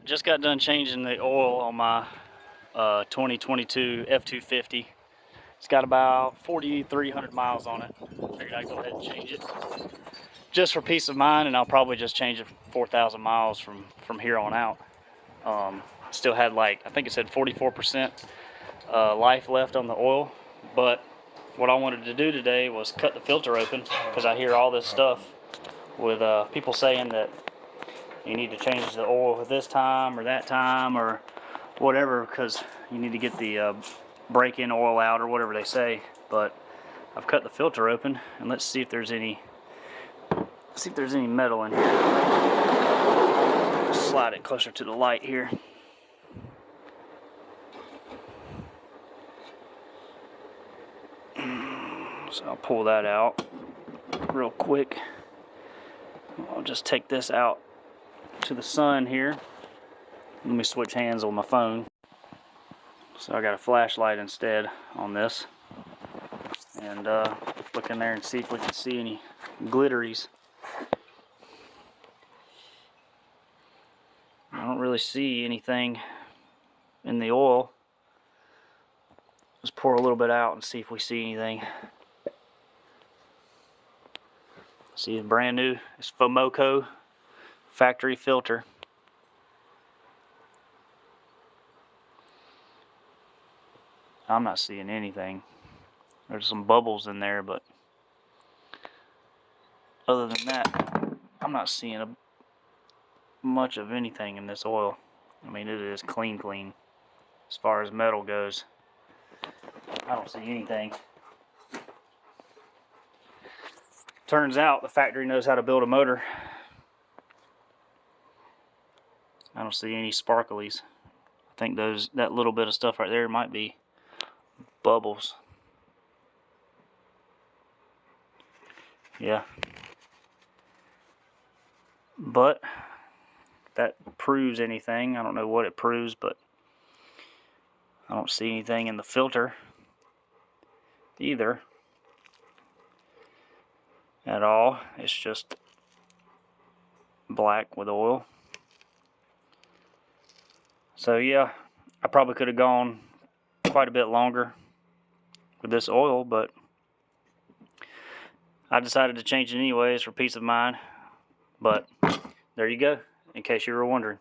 Just got done changing the oil on my 2022 f250. It's got about 4,300 miles on it. Figured I'd go ahead and change it just for peace of mind, and I'll probably just change it 4,000 miles from here on out. Still had, like, I think it said 44% life left on the oil, but what I wanted to do today was cut the filter open, because I hear all this stuff with people saying that you need to change the oil at this time or that time or whatever, because you need to get the break-in oil out or whatever they say. But I've cut the filter open, and let's see if there's any metal in here. Just slide it closer to the light here. So I'll pull that out real quick. I'll just take this out to the sun here. Let me switch hands on my phone. So I got a flashlight instead on this, and look in there and see if we can see any glitteries. I don't really see anything in the oil. Let's pour a little bit out and see if we see anything. See, it's brand new. It's Fomoco factory filter. I'm not seeing anything. There's some bubbles in there, but other than that, I'm not seeing much of anything in this oil. I mean, it is clean. As far as metal goes, I don't see anything. Turns out the factory knows how to build a motor. I don't see any sparklies. I think that little bit of stuff right there might be bubbles. Yeah. But if that proves anything, I don't know what it proves, but I don't see anything in the filter either at all. It's just black with oil. So yeah, I probably could have gone quite a bit longer with this oil, but I decided to change it anyways for peace of mind. But there you go, in case you were wondering.